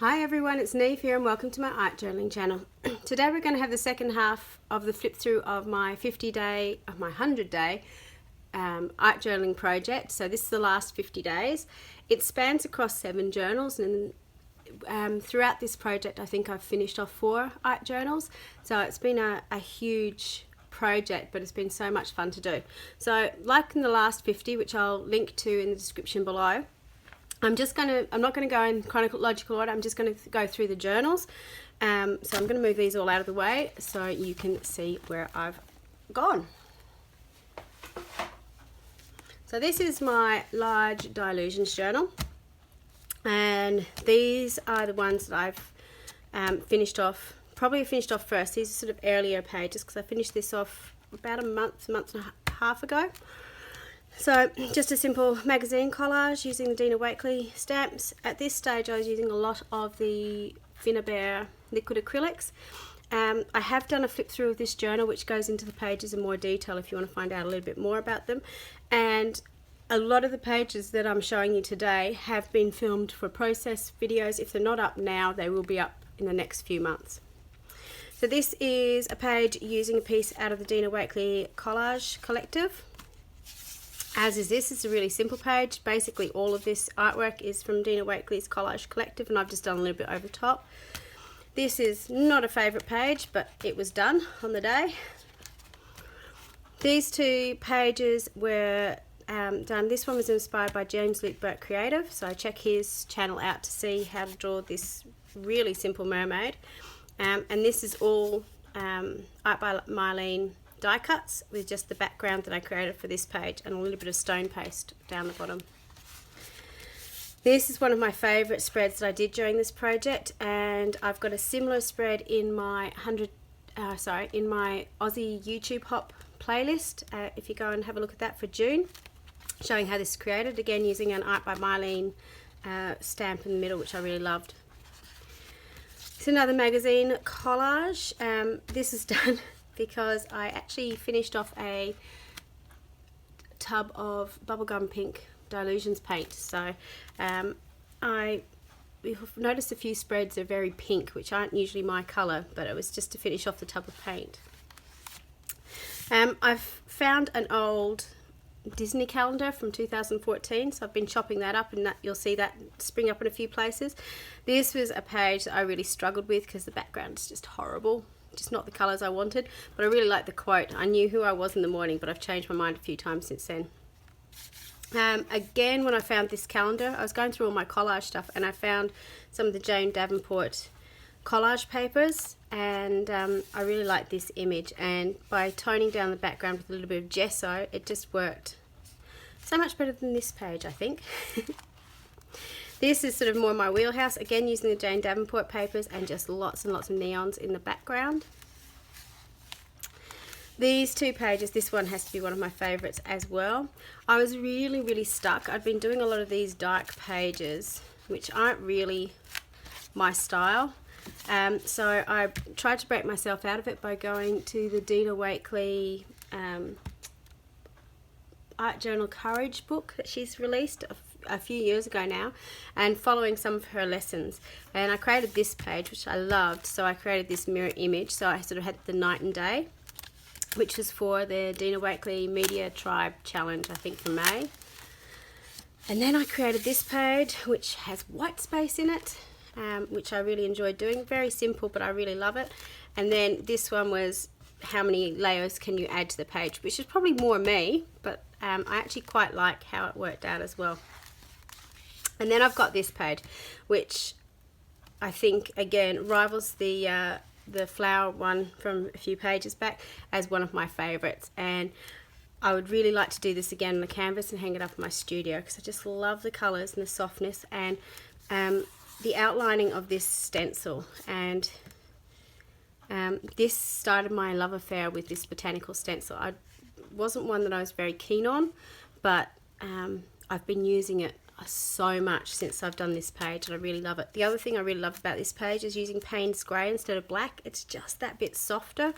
Hi everyone, it's Niamh here and welcome to my art journaling channel. Today we're going to have the second half of the flip through of my 100-day art journaling project. So this is the last 50 days. It spans across 7 journals, and throughout this project I think I've finished off 4 art journals. So it's been a huge project, but it's been so much fun to do. So like in the last 50, which I'll link to in the description below, I'm not going to go in chronological order. I'm just going to go through the journals. So I'm going to move these all out of the way so you can see where I've gone. So this is my large Dilutions journal, and these are the ones that I've finished off. Probably finished off first. These are sort of earlier pages because I finished this off about a month and a half ago. So just a simple magazine collage using the Dina Wakley stamps. At this stage I was using a lot of the Finnabair liquid acrylics. I have done a flip through of this journal which goes into the pages in more detail if you want to find out a little bit more about them. And a lot of the pages that I'm showing you today have been filmed for process videos. If they're not up now, they will be up in the next few months. So this is a page using a piece out of the Dina Wakley Collage Collective. As is this. It's a really simple page. Basically all of this artwork is from Dina Wakley's Collage Collective, and I've just done a little bit over top. This is not a favourite page, but it was done on the day. These 2 pages were done. This one was inspired by James Luke Burke Creative, so check his channel out to see how to draw this really simple mermaid. And this is all Art by Marlene die cuts with just the background that I created for this page and a little bit of stone paste down the bottom. This is one of my favourite spreads that I did during this project, and I've got a similar spread in my in my Aussie YouTube Hop playlist. If you go and have a look at that for June, showing how this is created, again using an Art by Marlene stamp in the middle, which I really loved. It's another magazine collage. This is done because I actually finished off a tub of bubblegum pink Dilutions paint. So we've noticed a few spreads are very pink, which aren't usually my colour, but it was just to finish off the tub of paint. I've found an old Disney calendar from 2014, so I've been chopping that up, and you'll see that spring up in a few places. This was a page that I really struggled with because the background is just horrible. Just not the colours I wanted, but I really like the quote. I knew who I was in the morning, but I've changed my mind a few times since then. Again, when I found this calendar, I was going through all my collage stuff and I found some of the Jane Davenport collage papers, and I really like this image, and by toning down the background with a little bit of gesso, it just worked so much better than this page, I think. This is sort of more my wheelhouse, again using the Jane Davenport papers and just lots and lots of neons in the background. These 2 pages, this one has to be one of my favourites as well. I was really stuck. I'd been doing a lot of these dark pages, which aren't really my style. So I tried to break myself out of it by going to the Dina Wakley Art Journal Courage book that she's released a few years ago now, and following some of her lessons, and I created this page which I loved. So I created this mirror image, so I sort of had the night and day, which was for the Dina Wakley Media Tribe Challenge, I think for May. And then I created this page which has white space in it, which I really enjoyed doing. Very simple, but I really love it. And then this one was how many layers can you add to the page, which is probably more me, but I actually quite like how it worked out as well. And then I've got this page, which I think again rivals the flower one from a few pages back as one of my favourites, and I would really like to do this again on the canvas and hang it up in my studio because I just love the colours and the softness and the outlining of this stencil. And this started my love affair with this botanical stencil. I wasn't one that I was very keen on, but I've been using it so much since I've done this page, and I really love it. The other thing I really love about this page is using Payne's grey instead of black. It's just that bit softer,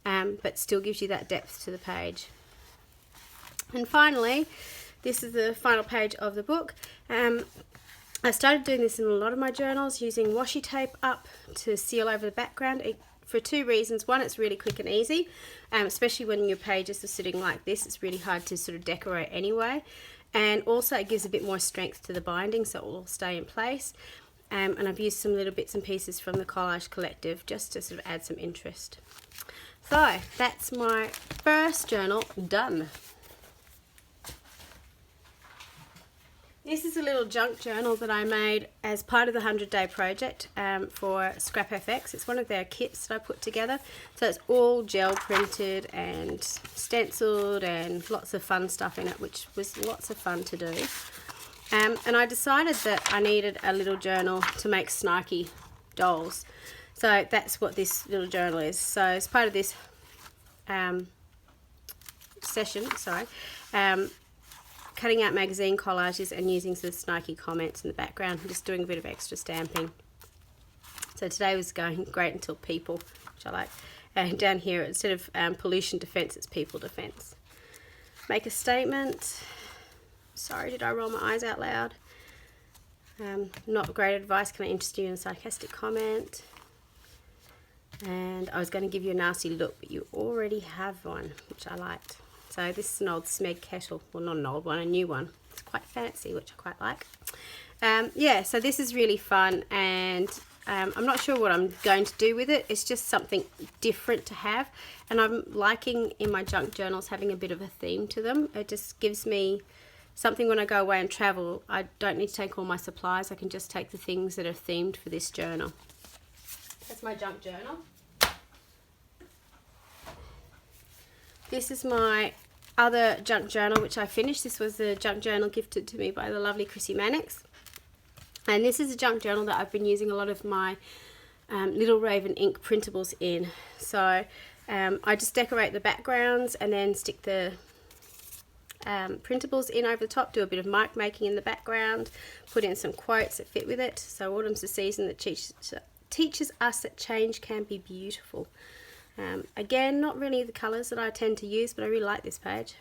but still gives you that depth to the page. And finally, this is the final page of the book. I started doing this in a lot of my journals, using washi tape up to seal over the background for two reasons. One, it's really quick and easy, especially when your pages are sitting like this. It's really hard to sort of decorate anyway. And also it gives a bit more strength to the binding, so it will stay in place. And I've used some little bits and pieces from the Collage Collective just to sort of add some interest. So that's my first journal done. This is a little junk journal that I made as part of the 100-day project for Scrap FX. It's one of their kits that I put together. So it's all gel printed and stenciled and lots of fun stuff in it, which was lots of fun to do. And I decided that I needed a little journal to make snarky dolls. So that's what this little journal is. So as part of this session, cutting out magazine collages and using some snarky comments in the background, and just doing a bit of extra stamping. So today was going great until people, which I like. And down here, instead of pollution defense, it's people defense. Make a statement. Sorry, did I roll my eyes out loud? Not great advice. Can I interest you in a sarcastic comment? And I was going to give you a nasty look, but you already have one, which I liked. So this is an old Smeg kettle. Well, not an old one, a new one. It's quite fancy, which I quite like. Yeah, so this is really fun, and I'm not sure what I'm going to do with it. It's just something different to have, and I'm liking in my junk journals having a bit of a theme to them. It just gives me something when I go away and travel. I don't need to take all my supplies. I can just take the things that are themed for this journal. That's my junk journal. This is my other junk journal, which I finished. This was the junk journal gifted to me by the lovely Chrissy Mannix. And this is a junk journal that I've been using a lot of my Little Raven ink printables in. So I just decorate the backgrounds and then stick the printables in over the top, do a bit of mark making in the background, put in some quotes that fit with it. So autumn's the season that teaches us that change can be beautiful. Again, not really the colours that I tend to use, but I really like this page.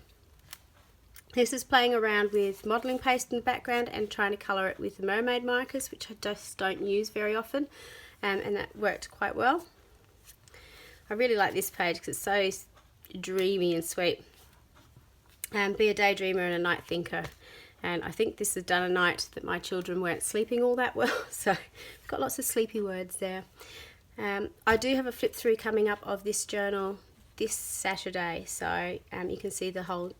This is playing around with modelling paste in the background and trying to colour it with the mermaid markers, which I just don't use very often, and that worked quite well. I really like this page because it's so dreamy and sweet. Be a daydreamer and a night thinker. And I think this is done a night that my children weren't sleeping all that well, so I've got lots of sleepy words there. I do have a flip through coming up of this journal this Saturday, so you can see the whole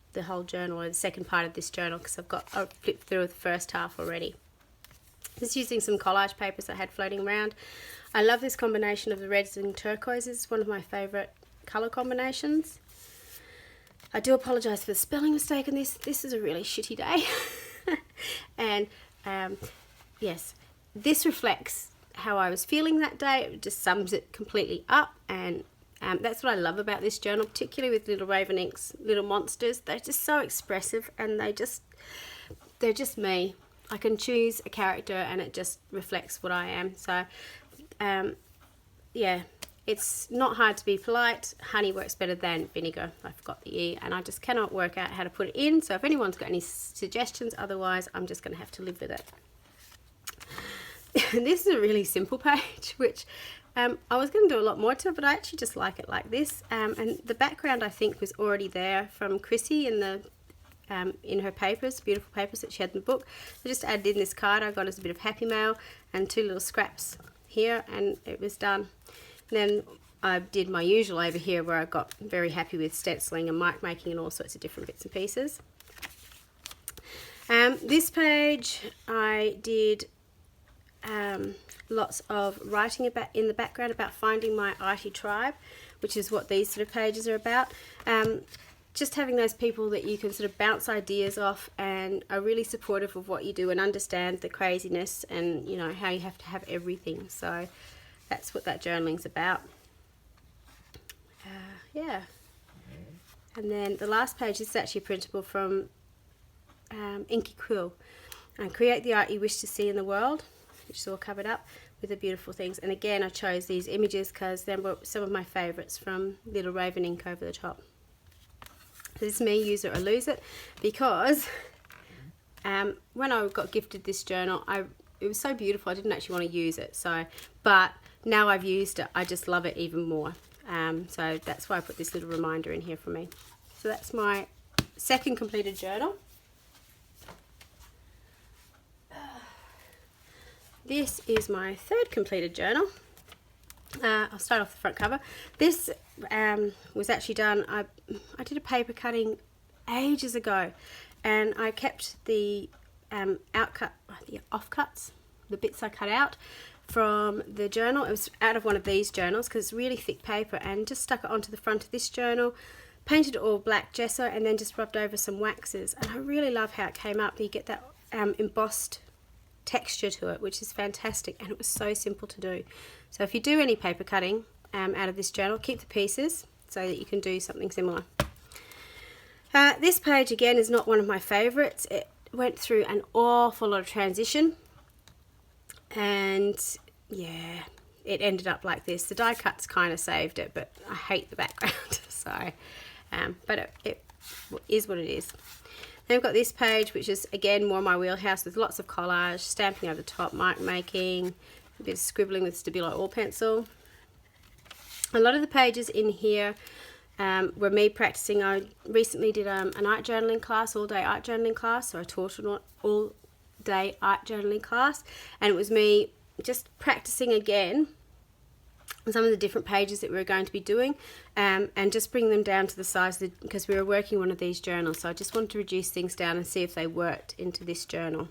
journal, or the second part of this journal, because I've got a flip through of the first half already. Just using some collage papers I had floating around. I love this combination of the reds and turquoises. It's one of my favourite colour combinations. I do apologise for the spelling mistake in this. This is a really shitty day. And yes, this reflects how I was feeling that day. It just sums it completely up, and that's what I love about this journal, particularly with Little Raven Ink's Little Monsters. They're just so expressive, and they're just me. I can choose a character and it just reflects what I am. So yeah, it's not hard to be polite. Honey works better than vinegar. I forgot the E, and I just cannot work out how to put it in. So if anyone's got any suggestions, otherwise I'm just going to have to live with it. This is a really simple page, which I was going to do a lot more to it, but I actually just like it like this. And the background, I think, was already there from Chrissy in her papers, beautiful papers that she had in the book. So just added in this card I got as a bit of happy mail and two little scraps here, and it was done. And then I did my usual over here, where I got very happy with stenciling and mark making and all sorts of different bits and pieces. This page I did lots of writing about in the background about finding my IT tribe, which is what these sort of pages are about. Just having those people that you can sort of bounce ideas off and are really supportive of what you do and understand the craziness and, you know, how you have to have everything. So that's what that journaling's about. Yeah. And then the last page is actually printable from Inky Quill. Create the art you wish to see in the world, which is all covered up with the beautiful things. And again, I chose these images because they were some of my favourites from Little Raven Ink over the top. This is me, use it or lose it, because when I got gifted this journal, I it was so beautiful. I didn't actually want to use it. So, but now I've used it, I just love it even more. So that's why I put this little reminder in here for me. So that's my second completed journal. This is my third completed journal. I'll start off the front cover. This was actually done, I did a paper cutting ages ago, and I kept the offcuts, the bits I cut out from the journal. It was out of one of these journals because it's really thick paper, and just stuck it onto the front of this journal, painted it all black gesso, and then just rubbed over some waxes. And I really love how it came up. You get that embossed texture to it, which is fantastic, and it was so simple to do. So if you do any paper cutting out of this journal, keep the pieces so that you can do something similar. This page again is not one of my favorites. It went through an awful lot of transition, and yeah, it ended up like this. The die cuts kind of saved it, but I hate the background. So but it is what it is. Then we've got this page, which is again more my wheelhouse, with lots of collage, stamping over the top, mark making, a bit of scribbling with Stabilo oil pencil. A lot of the pages in here were me practicing. I recently did an art journaling class, all-day art journaling class, so I taught an all-day art journaling class, and it was me just practicing again some of the different pages that we were going to be doing, and just bring them down to the size because we were working one of these journals. So I just wanted to reduce things down and see if they worked into this journal.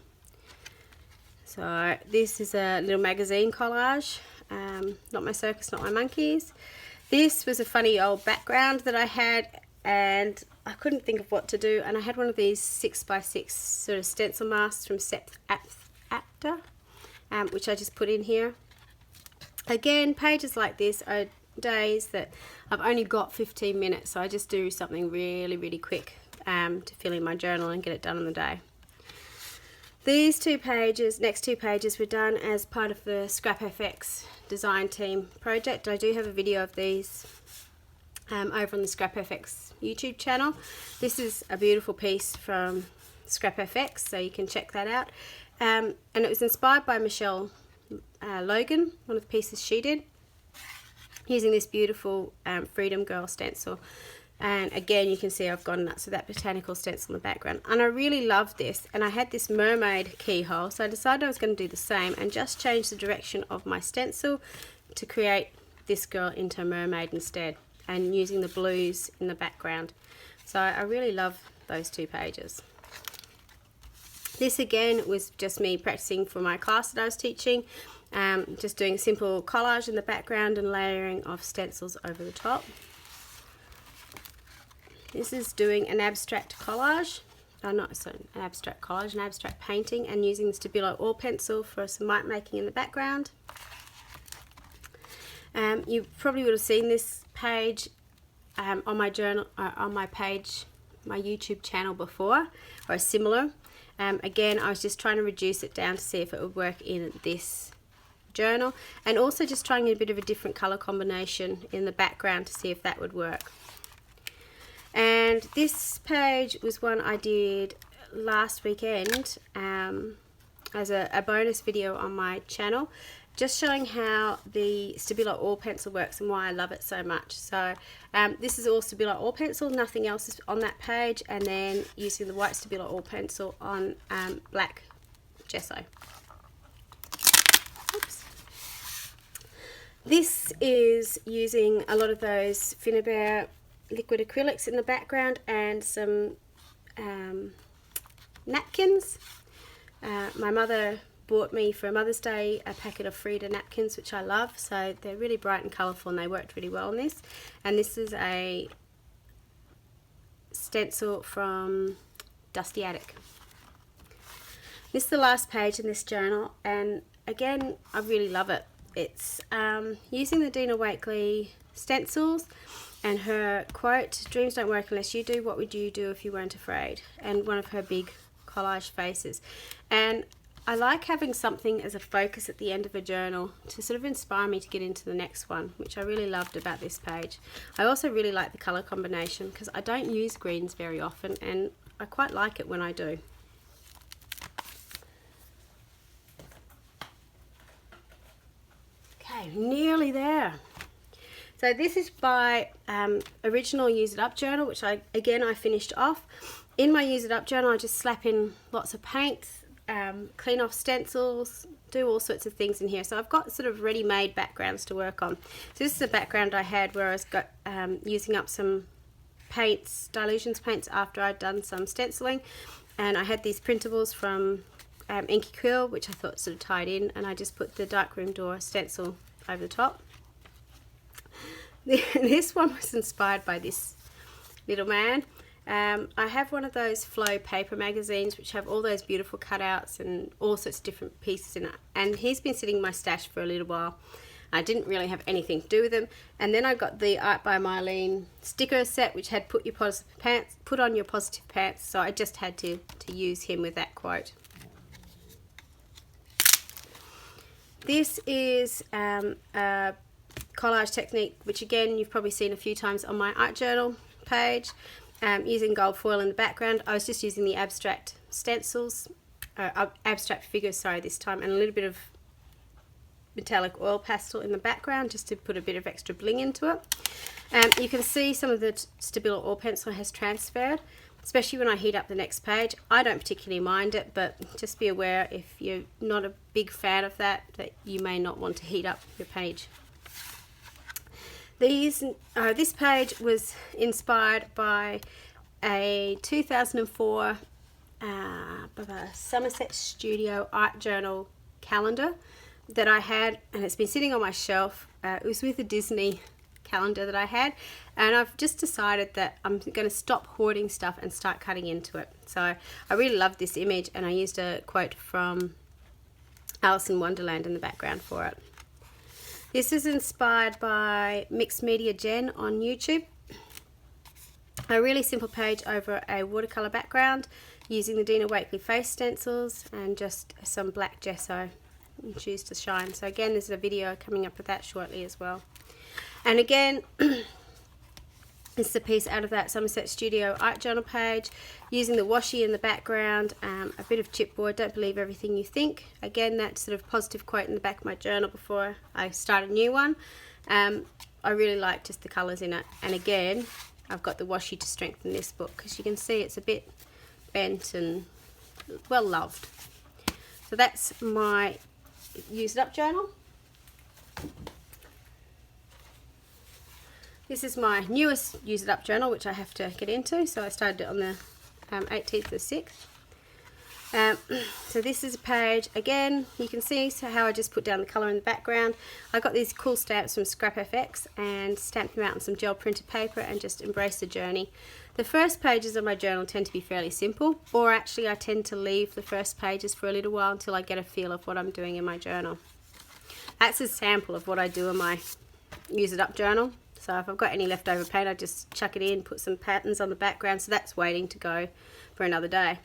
So this is a little magazine collage, not my circus, not my monkeys. This was a funny old background that I had, and I couldn't think of what to do, and I had one of these 6x6 sort of stencil masks from Actor, which I just put in here. Again, pages like this are days that I've only got 15 minutes, so I just do something really, really quick to fill in my journal and get it done in the day. These two pages, next two pages, were done as part of the Scrap FX design team project. I do have a video of these over on the Scrap FX YouTube channel. This is a beautiful piece from Scrap FX, so you can check that out. And it was inspired by Michelle Logan, one of the pieces she did, using this beautiful Freedom Girl stencil. And again, you can see I've gone nuts with that botanical stencil in the background, and I really love this. And I had this mermaid keyhole, so I decided I was going to do the same and just change the direction of my stencil to create this girl into a mermaid instead, and using the blues in the background. So I really love those two pages. This again was just me practicing for my class that I was teaching, just doing a simple collage in the background and layering of stencils over the top. This is doing an abstract collage, an abstract painting, and using the Stabilo oil pencil for some mark making in the background. You probably would have seen this page on my journal, on my page, my YouTube channel before, or similar. Again, I was just trying to reduce it down to see if it would work in this journal, and also just trying a bit of a different color combination in the background to see if that would work. And this page was one I did last weekend as a bonus video on my channel, just showing how the Stabilo oil pencil works and why I love it so much. So this is all Stabilo oil pencil, nothing else is on that page, and then using the white Stabilo oil pencil on black gesso. Oops. This is using a lot of those Finnabair liquid acrylics in the background and some napkins. My mother bought me for Mother's Day a packet of Frida napkins, which I love, so they're really bright and colourful and they worked really well on this. And this is a stencil from Dusty Attic. This is the last page in this journal, and again I really love it. It's using the Dina Wakley stencils and her quote, "Dreams don't work unless you do. What would you do if you weren't afraid?" and one of her big collage faces. And I like having something as a focus at the end of a journal to sort of inspire me to get into the next one, which I really loved about this page. I also really like the colour combination because I don't use greens very often, and I quite like it when I do. Okay, nearly there. So this is my original Use It Up journal, which I finished off. In my Use It Up journal, I just slap in lots of paints, clean off stencils, do all sorts of things in here. So I've got sort of ready-made backgrounds to work on. So this is a background I had where I was using up some paints, dilutions paints, after I'd done some stenciling, and I had these printables from Inky Quill, which I thought sort of tied in, and I just put the darkroom door stencil over the top. This one was inspired by this little man. I have one of those Flow paper magazines which have all those beautiful cutouts and all sorts of different pieces in it, and he's been sitting in my stash for a little while. I didn't really have anything to do with him, and then I got the Art by Marlene sticker set, which had put on your positive pants, so I just had to use him with that quote. This is a Collage Technique, which again you've probably seen a few times on my art journal page, using gold foil in the background. I was just using the abstract stencils, abstract figures, sorry, this time, and a little bit of metallic oil pastel in the background just to put a bit of extra bling into it. You can see some of the Stabilo oil pencil has transferred, especially when I heat up the next page. I don't particularly mind it, but just be aware if you're not a big fan of that you may not want to heat up your page. This page was inspired by a 2004 Somerset Studio art journal calendar that I had, and it's been sitting on my shelf. It was with a Disney calendar that I had, and I've just decided that I'm going to stop hoarding stuff and start cutting into it. So I really love this image, and I used a quote from Alice in Wonderland in the background for it. This is inspired by Mixed Media Jen on YouTube. A really simple page over a watercolor background using the Dina Wakley face stencils and just some black gesso and choose to shine. So again, there's a video coming up with that shortly as well. And again, this is a piece out of that Somerset Studio art journal page, using the washi in the background, a bit of chipboard. Don't believe everything you think. Again, that sort of positive quote in the back of my journal before I start a new one. I really like just the colours in it. And again, I've got the washi to strengthen this book, because you can see it's a bit bent and well loved. So that's my Use It Up journal. This is my newest Use It Up journal, which I have to get into. So I started it on the 18th of the 6th. So this is a page, again, you can see how I just put down the colour in the background. I got these cool stamps from Scrap FX and stamped them out on some gel printed paper and just embraced the journey. The first pages of my journal tend to be fairly simple, or actually I tend to leave the first pages for a little while until I get a feel of what I'm doing in my journal. That's a sample of what I do in my Use It Up journal. So if I've got any leftover paint, I just chuck it in, put some patterns on the background, so that's waiting to go for another day.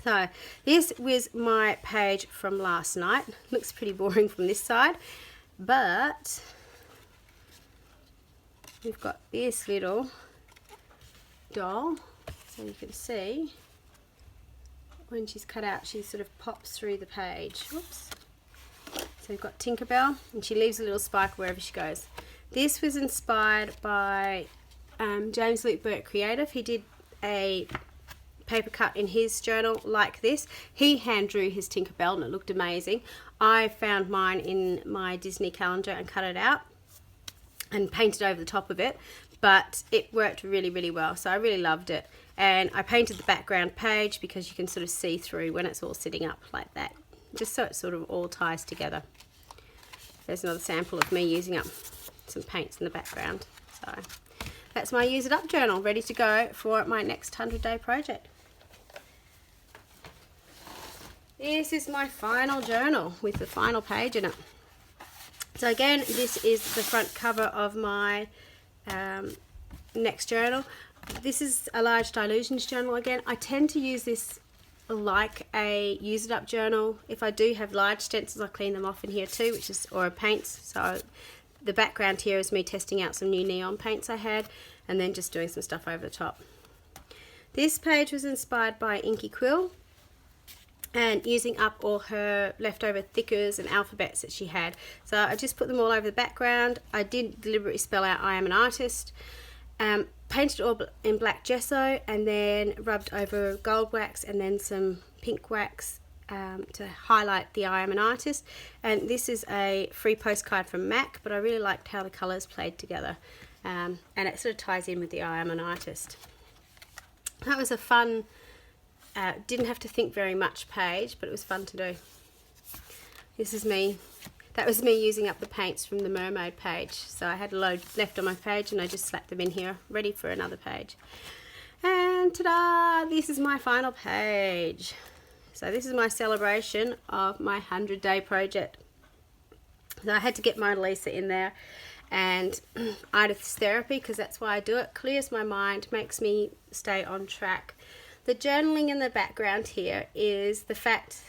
So this was my page from last night. Looks pretty boring from this side, but we've got this little doll, so you can see when she's cut out, she sort of pops through the page. Oops. So we've got Tinkerbell, and she leaves a little spark wherever she goes. This was inspired by James Luke Burke Creative. He did a paper cut in his journal like this. He hand drew his Tinkerbell and it looked amazing. I found mine in my Disney calendar and cut it out and painted over the top of it, but it worked really, really well. So I really loved it. And I painted the background page because you can sort of see through when it's all sitting up like that, just so it sort of all ties together. There's another sample of me using up some paints in the background. So that's my Use It Up journal, ready to go for my next 100-day project. This is my final journal with the final page in it. So again, this is the front cover of my next journal. This is a large dilutions journal again. I tend to use this like a Use It Up journal. If I do have large stencils, I clean them off in here too, or paints. So the background here is me testing out some new neon paints I had, and then just doing some stuff over the top. This page was inspired by Inky Quill. and using up all her leftover thickers and alphabets that she had. So I just put them all over the background. I did deliberately spell out I am an artist, painted it all in black gesso, and then rubbed over gold wax and then some pink wax to highlight the I am an artist. And this is a free postcard from MAC, but I really liked how the colours played together, and it sort of ties in with the I am an artist. That was a fun, didn't have to think very much page, but it was fun to do. This is me. That was me using up the paints from the mermaid page. So I had a load left on my page and I just slapped them in here, ready for another page. And ta-da! This is my final page. So this is my celebration of my 100-day project. So I had to get Mona Lisa in there, and artist therapy, because that's why I do it. Clears my mind, makes me stay on track. The journaling in the background here is the fact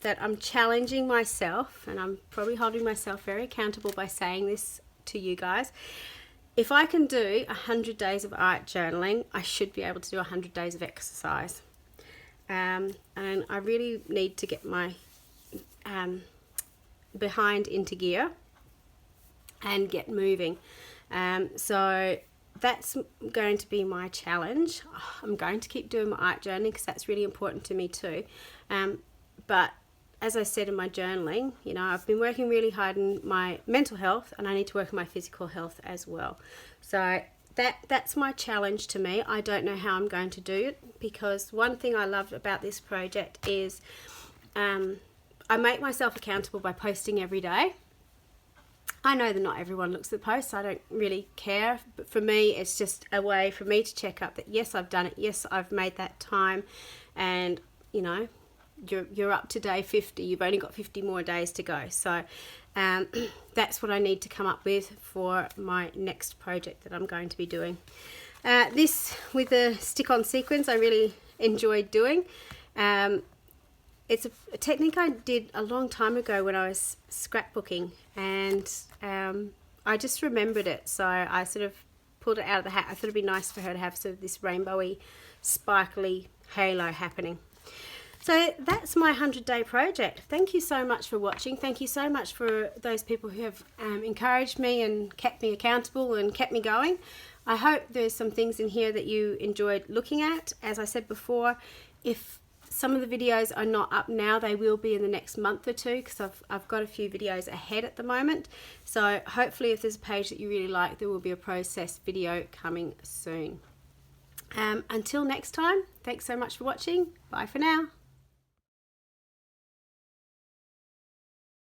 that I'm challenging myself, and I'm probably holding myself very accountable by saying this to you guys. If I can do 100 days of art journaling, I should be able to do 100 days of exercise. And I really need to get my behind into gear and get moving. So that's going to be my challenge. I'm going to keep doing my art journaling because that's really important to me too. But as I said in my journaling, you know, I've been working really hard on my mental health, and I need to work on my physical health as well. So that's my challenge to me. I don't know how I'm going to do it, because one thing I love about this project is I make myself accountable by posting every day. I know that not everyone looks at the posts. I don't really care. But for me, it's just a way for me to check up that, yes, I've done it. Yes, I've made that time. And, you know, you're up to day 50. You've only got 50 more days to go. So that's what I need to come up with for my next project that I'm going to be doing. This with the stick-on sequins I really enjoyed doing. It's a technique I did a long time ago when I was scrapbooking, and I just remembered it, so I sort of pulled it out of the hat. I thought it'd be nice for her to have sort of this rainbowy, sparkly halo happening. So that's my 100-day project. Thank you so much for watching. Thank you so much for those people who have encouraged me and kept me accountable and kept me going. I hope there's some things in here that you enjoyed looking at. As I said before, if some of the videos are not up now, they will be in the next month or two, because I've got a few videos ahead at the moment. So hopefully if there's a page that you really like, there will be a process video coming soon. Until next time, thanks so much for watching. Bye for now.